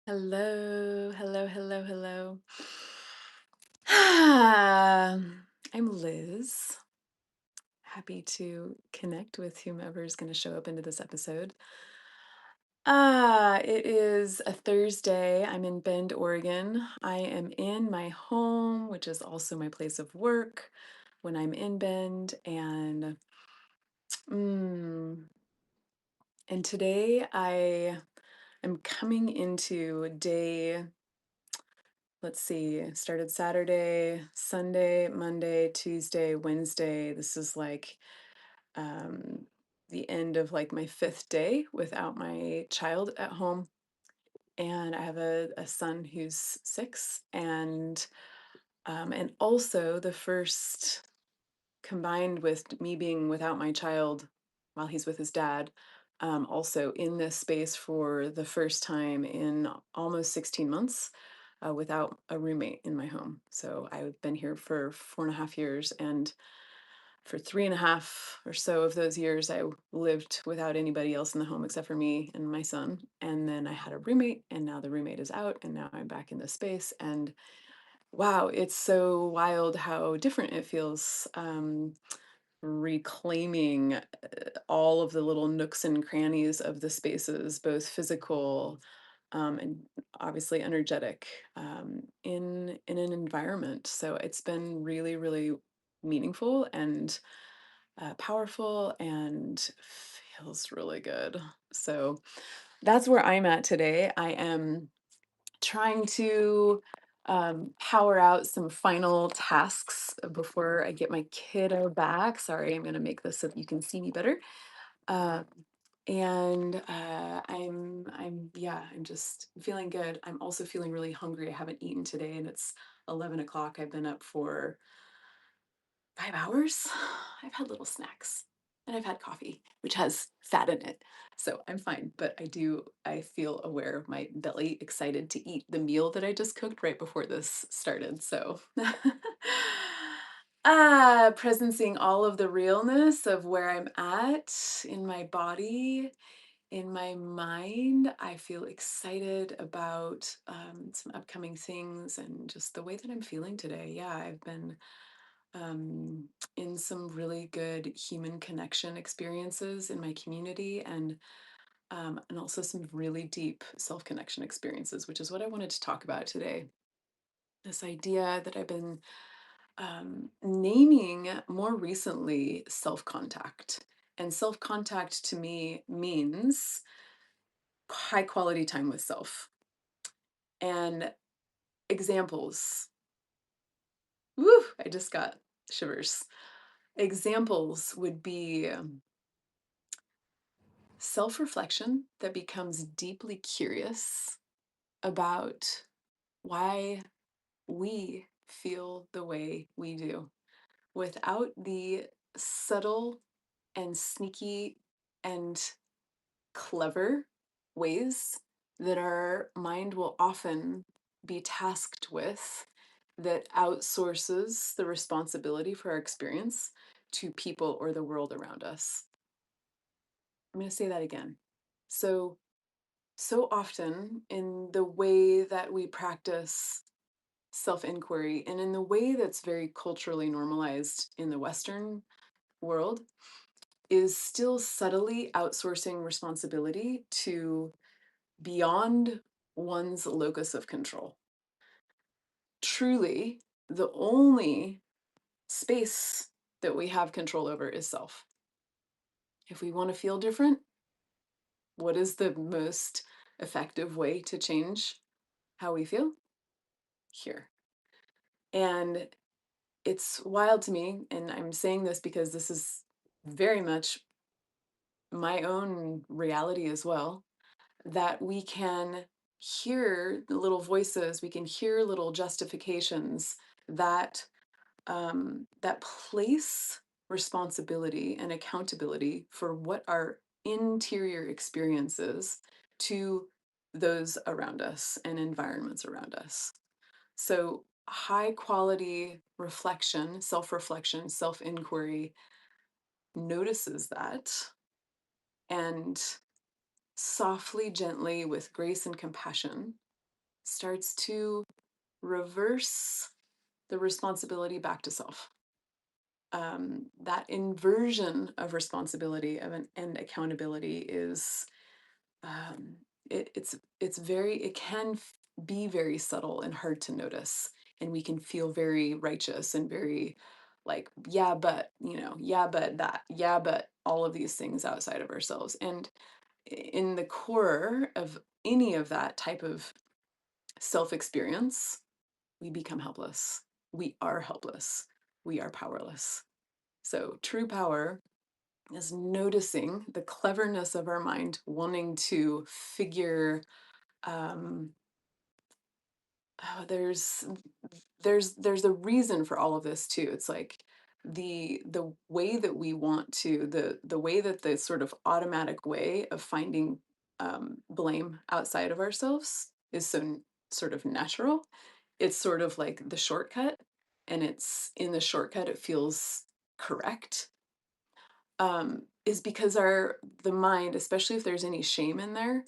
Hello, hello, hello, hello. I'm Liz. Happy to connect with whomever is going to show up into this episode. It is a Thursday. I'm in Bend, Oregon. I am in my home, which is also my place of work when I'm in Bend. Mm, and today I am coming into day. Let's see, started Saturday, Sunday, Monday, Tuesday, Wednesday. This is like um, the end of like my fifth day without my child at home. And I have a son who's 6, and also the first, combined with me being without my child while he's with his dad, also in this space for the first time in almost 16 months, without a roommate in my home. So I've been here for 4.5 years, and for 3.5 or so of those years, I lived without anybody else in the home except for me and my son. And then I had a roommate, and now the roommate is out, and now I'm back in this space. And wow, it's so wild how different it feels. Reclaiming all of the little nooks and crannies of the spaces, both physical, and obviously energetic, in an environment. So it's been really, really meaningful and powerful and feels really good. So that's where I'm at today. I am trying to power out some final tasks before I get my kiddo back. Sorry, I'm going to make this so that you can see me better. Uh, I'm just feeling good. I'm also feeling really hungry. I haven't eaten today, and it's 11 o'clock. I've been up for 5 hours. I've had little snacks, and I've had coffee, which has fat in it. So I'm fine, but I feel aware of my belly, excited to eat the meal that I just cooked right before this started. So, presencing all of the realness of where I'm at in my body, in my mind. I feel excited about some upcoming things and just the way that I'm feeling today. Yeah, I've been in some really good human connection experiences in my community, and also some really deep self connection experiences, which is what I wanted to talk about today. This idea that I've been naming more recently, self contact. And self contact to me means high quality time with self. And examples. Woo, I just got shivers. Examples would be self reflection that becomes deeply curious about why we feel the way we do without the subtle and sneaky and clever ways that our mind will often be tasked with, that outsources the responsibility for our experience to people or the world around us. I'm going to say that again. So often in the way that we practice self inquiry, and in the way that's very culturally normalized in the Western world, is still subtly outsourcing responsibility to beyond one's locus of control. Truly, the only space that we have control over is self. If we want to feel different, what is the most effective way to change how we feel? Here. And it's wild to me, and I'm saying this because this is very much my own reality as well, that we can hear the little voices, we can hear little justifications that that place responsibility and accountability for what our interior experiences to those around us and environments around us. So, high quality reflection, self reflection, self inquiry notices that, and softly, gently, with grace and compassion, starts to reverse the responsibility back to self. That inversion of responsibility and accountability is um, it can be very subtle and hard to notice, and we can feel very righteous and very like, yeah, but yeah, but that, yeah, but all of these things outside of ourselves. And in the core of any of that type of self experience, we become helpless. We are helpless. We are powerless. So true power is noticing the cleverness of our mind wanting to figure um oh, there's a reason for all of this too. It's like the way that we want to the way that the sort of automatic way of finding blame outside of ourselves is sort of natural. It's sort of like the shortcut, and it's in the shortcut it feels correct, is because the mind, especially if there's any shame in there,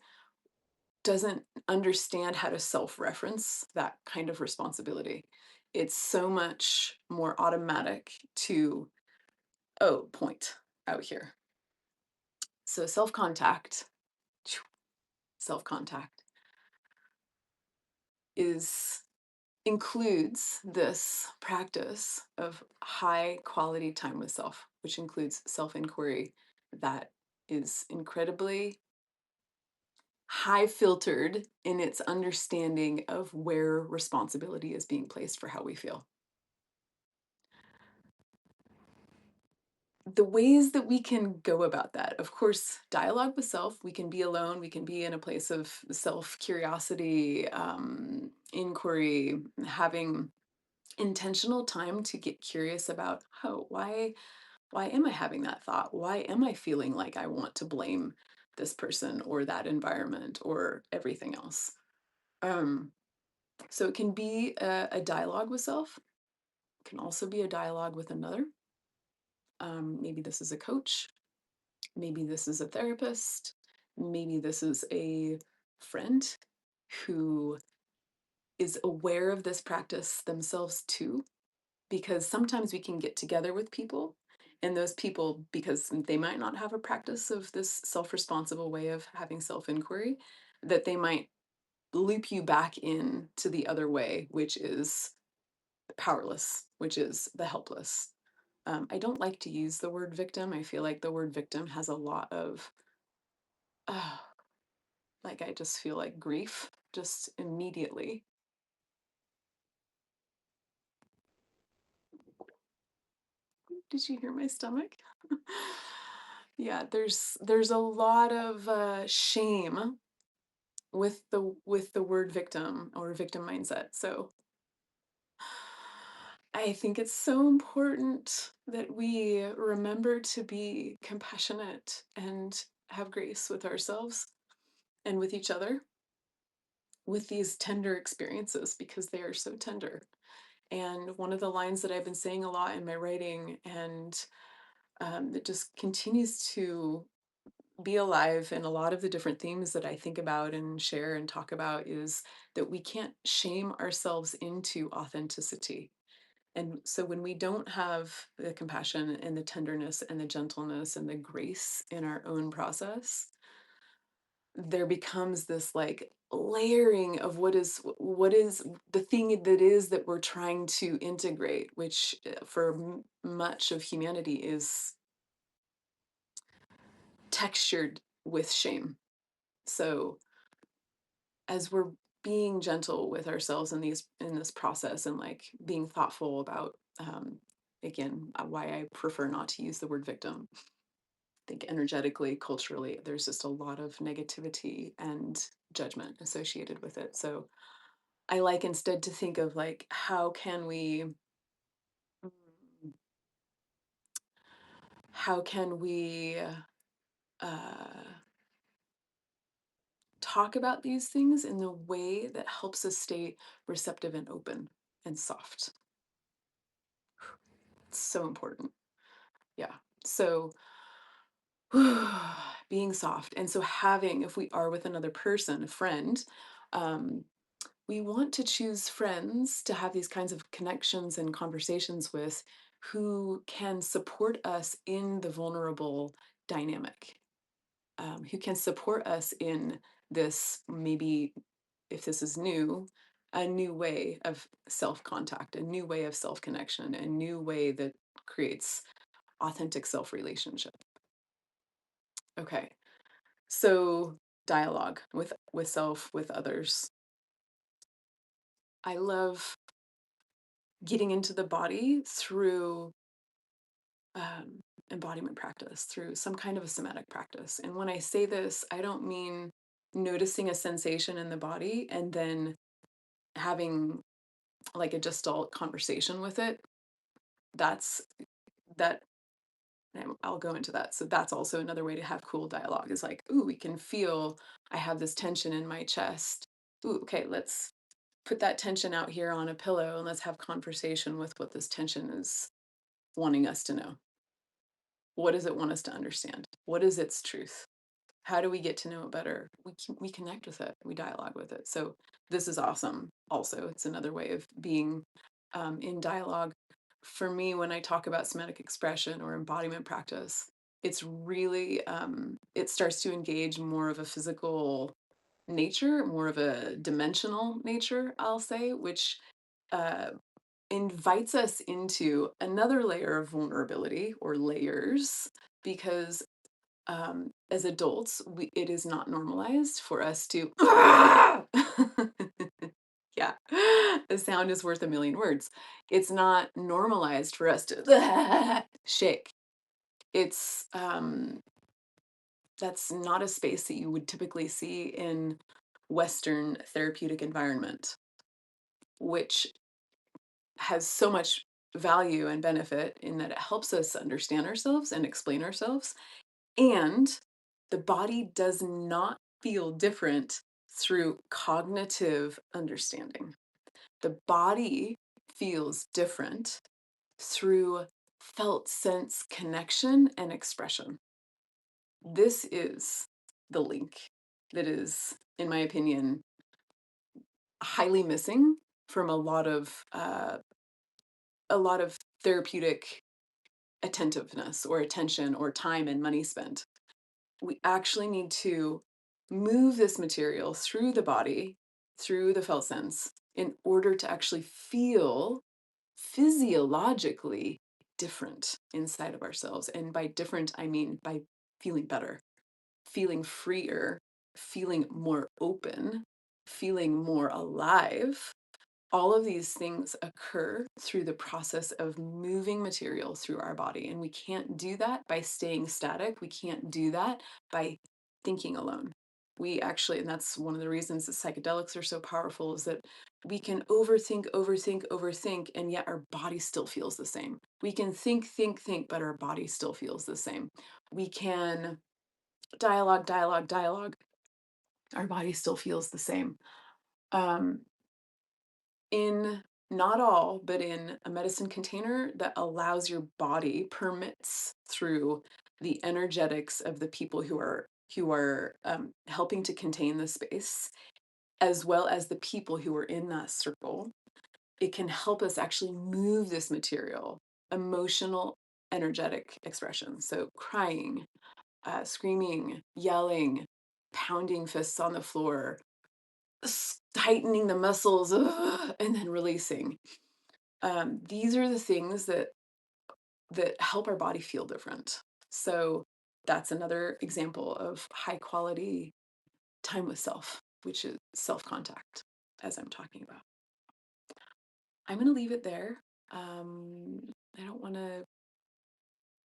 doesn't understand how to self-reference that kind of responsibility. It's so much more automatic to, oh, point out here. So self-contact is includes this practice of high quality time with self, which includes self-inquiry that is incredibly high filtered in its understanding of where responsibility is being placed for how we feel. The ways that we can go about that, of course, dialogue with self, we can be alone, we can be in a place of self curiosity, inquiry, having intentional time to get curious about, oh, why am I having that thought? Why am I feeling like I want to blame this person or that environment or everything else? Um, So it can be a dialogue with self. It can also be a dialogue with another. Maybe this is a coach. Maybe this is a therapist. Maybe this is a friend who is aware of this practice themselves too. Because sometimes we can get together with people, and those people, because they might not have a practice of this self responsible way of having self inquiry, that they might loop you back in to the other way, which is powerless, which is the helpless. I don't like to use the word victim. I feel like the word victim has a lot of, uh, like, I just feel like grief just immediately. Did you hear my stomach? Yeah, there's a lot of shame with the word victim or victim mindset. So I think it's so important that we remember to be compassionate and have grace with ourselves and with each other with these tender experiences, because they are so tender. And one of the lines that I've been saying a lot in my writing, and that just continues to be alive in a lot of the different themes that I think about and share and talk about, is that we can't shame ourselves into authenticity. And so when we don't have the compassion and the tenderness and the gentleness and the grace in our own process, there becomes this like layering of what is the thing that is that we're trying to integrate, which for much of humanity is textured with shame. So as we're being gentle with ourselves in this process, and like being thoughtful about, again, why I prefer not to use the word victim. I think energetically, culturally, there's just a lot of negativity and judgment associated with it. So I like instead to think of like, mm, how can we uh, talk about these things in the way that helps us stay receptive and open and soft. It's so important. Yeah. So being soft. And so having, if we are with another person, a friend, um, we want to choose friends to have these kinds of connections and conversations with who can support us in the vulnerable dynamic, who can support us in this, maybe if this is new, a new way of self contact, a new way of self connection, a new way that creates authentic self relationship. Okay. So dialogue with self, with others. I love getting into the body through embodiment practice, through some kind of a somatic practice. And when I say this, I don't mean noticing a sensation in the body and then having like a gestalt conversation with it. That's that and I'll go into that. So that's also another way to have cool dialogue, is like, ooh, we can feel I have this tension in my chest. Ooh, okay, let's put that tension out here on a pillow and let's have conversation with what this tension is wanting us to know. What does it want us to understand? What is its truth? How do we get to know it better? We connect with it. We dialogue with it. So this is awesome. Also, it's another way of being in dialogue. For me, when I talk about somatic expression or embodiment practice, it's really it starts to engage more of a physical nature, more of a dimensional nature, I'll say, which uh, invites us into another layer of vulnerability, or layers, because as adults, it is not normalized for us to yeah, the sound is worth a million words. It's not normalized for us to shake. It's That's not a space that you would typically see in Western therapeutic environment, which has so much value and benefit in that it helps us understand ourselves and explain ourselves. And the body does not feel different through cognitive understanding. The body feels different through felt sense connection and expression. This is the link that is, in my opinion, highly missing from a lot of therapeutic attentiveness or attention or time and money spent. We actually need to move this material through the body, through the felt sense, in order to actually feel physiologically different inside of ourselves. And by different, I mean by feeling better, feeling freer, feeling more open, feeling more alive. All of these things occur through the process of moving material through our body. And we can't do that by staying static. We can't do that by thinking alone. We actually, and that's one of the reasons that psychedelics are so powerful, is that we can overthink, overthink, overthink, and yet our body still feels the same. We can think, think, think, but our body still feels the same. We can dialogue, dialogue, dialogue. Our body still feels the same. Um, in not all, but in a medicine container that allows your body, permits through the energetics of the people who are helping to contain the space, as well as the people who are in that circle. It can help us actually move this material, emotional, energetic expression. So crying, screaming, yelling, pounding fists on the floor, tightening the muscles, and then releasing. These are the things that help our body feel different. So that's another example of high quality time with self, which is self contact, as I'm talking about. I'm going to leave it there. Um, I don't want to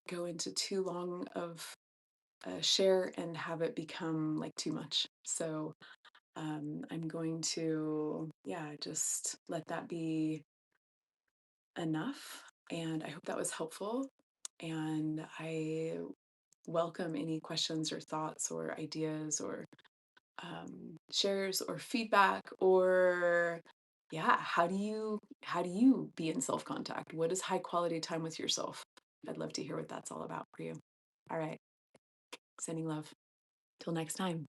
go into too long of a share and have it become like too much. So I'm going to, yeah, just let that be enough. And I hope that was helpful. And I welcome any questions or thoughts or ideas or shares or feedback, or yeah, how do you be in self contact? What is high quality time with yourself? I'd love to hear what that's all about for you. All right, sending love. Till next time.